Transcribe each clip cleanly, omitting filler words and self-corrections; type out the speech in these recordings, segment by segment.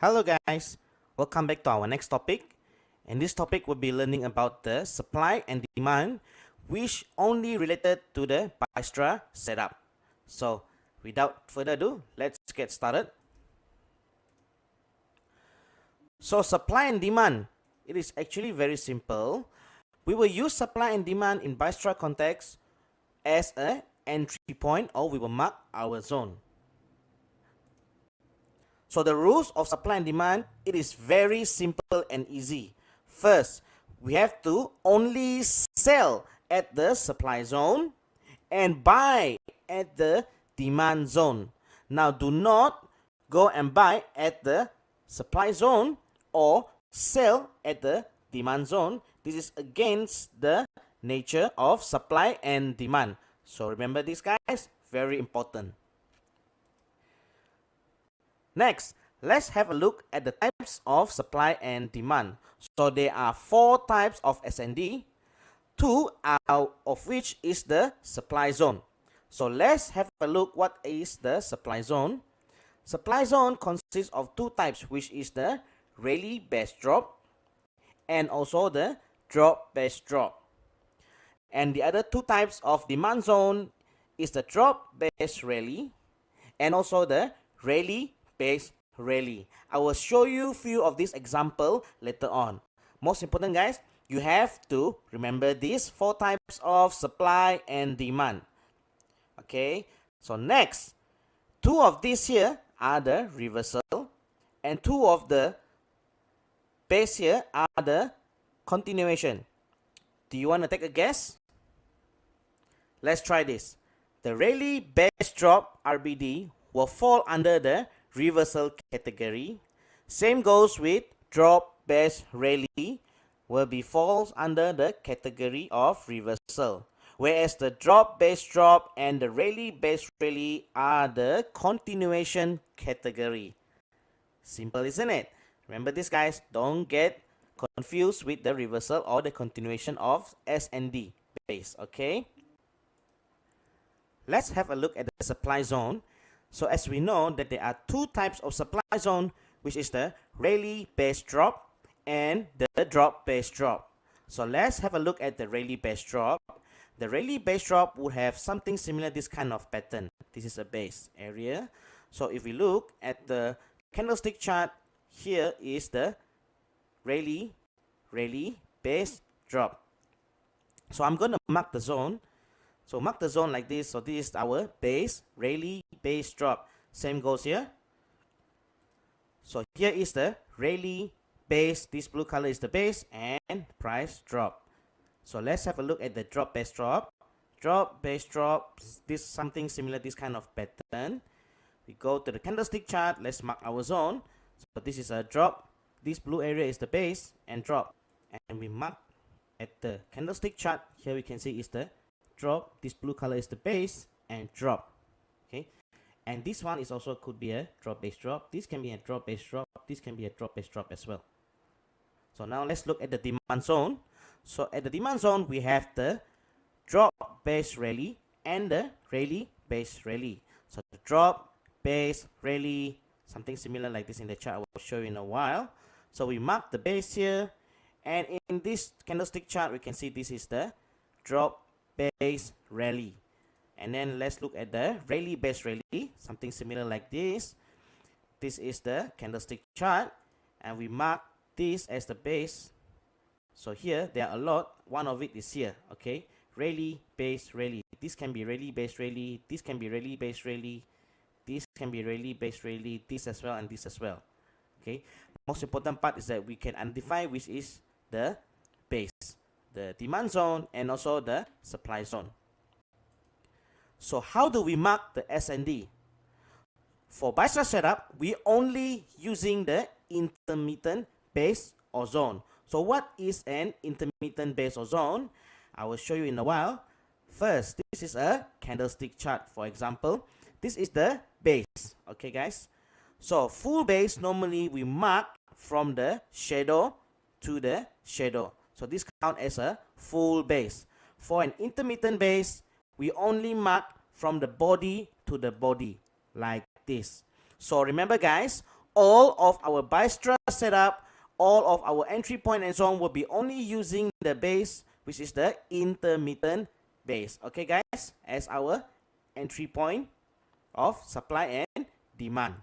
Hello guys, welcome back to our next topic. In this topic we'll be learning about the supply and demand, which only related to the Bystra setup. So without further ado, let's get started. So supply and demand, it is actually very simple. We will use supply and demand in Bystra context as an entry point, or we will mark our zone. So the rules of supply and demand, it is very simple and easy. First, we have to only sell at the supply zone and buy at the demand zone. Now do not go and buy at the supply zone or sell at the demand zone. This is against the nature of supply and demand. So remember this, guys, very important. Next, let's have a look at the types of supply and demand. So there are 4 types of SnD, 2 out of which is the supply zone. So let's have a look what is the supply zone. Supply zone consists of 2 types, which is the Rayleigh base drop and also the drop base drop. And the other 2 types of demand zone is the drop base Rayleigh and also the Rayleigh base Rayleigh. I will show you few of these example later on. Most important, guys, you have to remember these 4 types of supply and demand. Okay, so next, 2 of these here are the reversal and 2 of the base here are the continuation. Do you want to take a guess? Let's try this. The Rayleigh base drop RBD will fall under the reversal category. Same goes with drop base Rayleigh will be falls under the category of reversal, whereas the drop base drop and the Rayleigh base Rayleigh are the continuation category. Simple, isn't it? Remember this, guys, don't get confused with the reversal or the continuation of SnD base. Okay, let's have a look at the supply zone. So as we know that there are 2 types of supply zone, which is the Rayleigh base drop and the drop base drop. So let's have a look at the Rayleigh base drop. The Rayleigh base drop would have something similar, this kind of pattern. This is a base area. So if we look at the candlestick chart, here is the Rayleigh base drop. So I'm going to mark the zone. So mark the zone like this. So this is our base, Rayleigh base drop. Same goes here. So here is the Rayleigh base. This blue color is the base and price drop. So let's have a look at the drop base drop. Drop base drop. This something similar, this kind of pattern. We go to the candlestick chart. Let's mark our zone. So this is a drop. This blue area is the base and drop. And we mark at the candlestick chart. Here we can see is the drop. This blue color is the base and drop. Okay, and this one is also could be a drop base drop. This can be a drop base drop. This can be a drop base drop as well. So now let's look at the demand zone. So at the demand zone we have the drop base Rayleigh and the Rayleigh base Rayleigh. So the drop base Rayleigh, something similar like this in the chart I will show you in a while. So we mark the base here, and in this candlestick chart we can see this is the drop base Rayleigh. And then let's look at the Rayleigh base Rayleigh, something similar like this. This is the candlestick chart and we mark this as the base. So here there are a lot, one of it is here. Okay, Rayleigh base Rayleigh. This can be Rayleigh base Rayleigh, this can be Rayleigh base Rayleigh, this can be Rayleigh base Rayleigh, this as well and this as well. Okay, most important part is that we can identify which is the base, the demand zone and also the supply zone. So how do we mark the SnD? For Bystra setup, we only using the intermittent base or zone. So what is an intermittent base or zone? I will show you in a while. First, this is a candlestick chart. For example, this is the base. Okay, guys. So full base, normally we mark from the shadow to the shadow. So this count as a full base. For an intermittent base, we only mark from the body to the body like this. So remember, guys, all of our Bystra setup, all of our entry point and so on will be only using the base, which is the intermittent base. Okay, guys, as our entry point of supply and demand.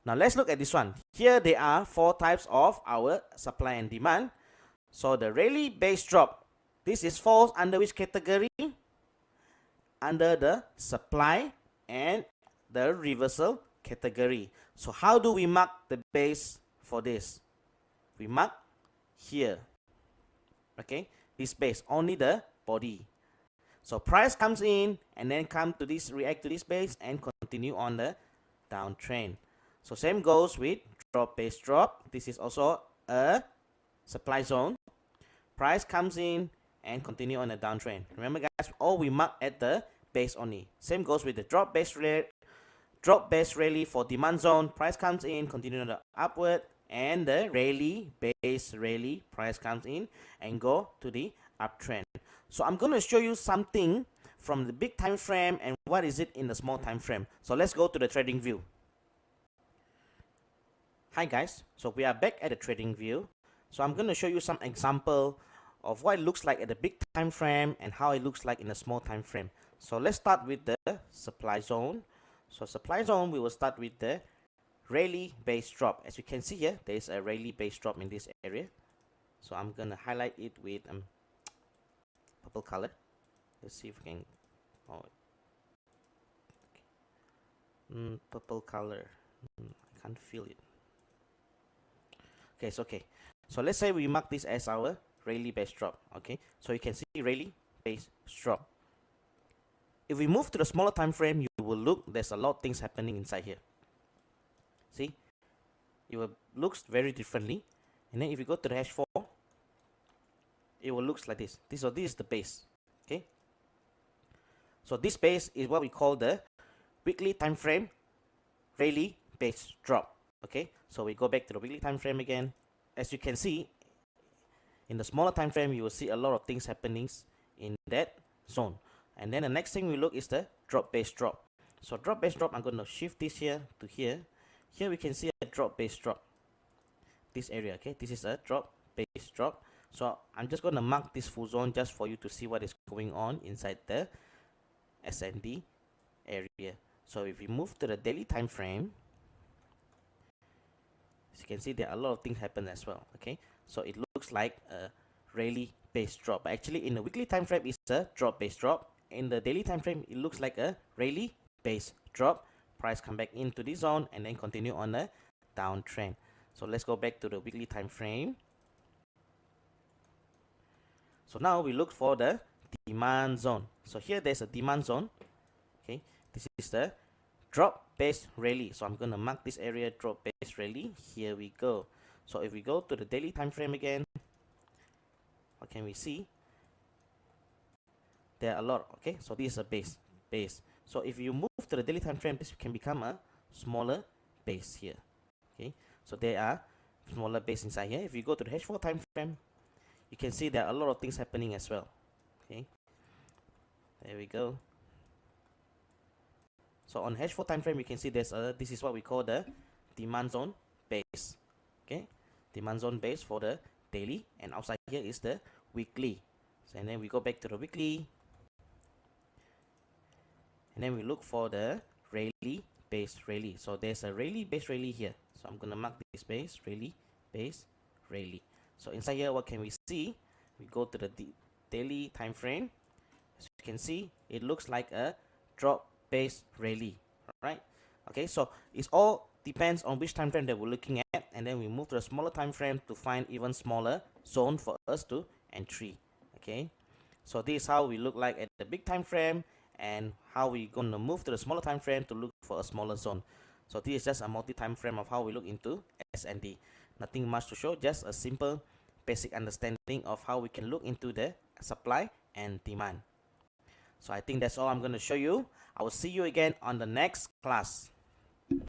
Now let's look at this one. Here there are 4 types of our supply and demand. So the Rayleigh base drop, this is falls under which category? Under the supply and the reversal category. So how do we mark the base for this? We mark here. Okay, this base, only the body. So price comes in and then come to this, react to this base and continue on the downtrend. So same goes with drop base drop. This is also a supply zone. Price comes in and continue on the downtrend. Remember guys, all we mark at the base only. Same goes with the drop base rally for demand zone. Price comes in, continue on the upward, and the Rayleigh base rally, price comes in and go to the uptrend. So I'm going to show you something from the big time frame and what is it in the small time frame. So let's go to the trading view. Hi guys, so we are back at the trading view. So I'm going to show you some example of what it looks like at the big time frame and how it looks like in the small time frame. So let's start with the supply zone. So supply zone, we will start with the Rayleigh base drop. As you can see here, there is a Rayleigh base drop in this area. So I'm going to highlight it with purple color. Let's see if we can, purple color, I can't feel it. Okay, it's okay. So let's say we mark this as our Rayleigh base drop. Okay, so you can see Rayleigh base drop. If we move to the smaller time frame, you will look, there's a lot of things happening inside here. See, it will looks very differently. And then if you go to the H4, it will looks like this. This is the base. Okay, so this base is what we call the weekly time frame Rayleigh base drop. Okay, so we go back to the weekly time frame again. As you can see, in the smaller time frame, you will see a lot of things happening in that zone. And then the next thing we look is the drop base drop. So drop base drop, I'm going to shift this here to here. Here we can see a drop base drop. This area, okay, this is a drop base drop. So I'm just going to mark this full zone just for you to see what is going on inside the SnD area. So if we move to the daily time frame, as you can see, there are a lot of things happen as well. Okay, so it looks like a Rayleigh base drop. Actually, in the weekly time frame, it's a drop base drop. In the daily time frame, it looks like a Rayleigh base drop. Price come back into this zone and then continue on a downtrend. So let's go back to the weekly time frame. So now we look for the demand zone. So here there's a demand zone. Okay, this is the drop base rally. So I'm going to mark this area drop base rally. Here we go. So if we go to the daily time frame again, what can we see? There are a lot. Okay, so this is a base. So if you move to the daily time frame, this can become a smaller base here. Okay, so there are smaller base inside here. If you go to the H4 time frame, you can see there are a lot of things happening as well. Okay, there we go. So on H4 time frame, you can see there's a, this is what we call the demand zone base. Okay, demand zone base for the daily, and outside here is the weekly. So, and then we go back to the weekly, and then we look for the Rayleigh base rally. So there's a Rayleigh base rally here. So I'm gonna mark this base Rayleigh base rally. So inside here, what can we see? We go to the daily time frame. As you can see, it looks like a drop base rally. Right? Okay, so it's all depends on which time frame that we're looking at, and then we move to a smaller time frame to find even smaller zone for us to entry. Okay, so this is how we look like at the big time frame, and how we gonna move to the smaller time frame to look for a smaller zone. So this is just a multi time frame of how we look into SnD. Nothing much to show, just a simple basic understanding of how we can look into the supply and demand. So I think that's all I'm going to show you. I will see you again on the next class.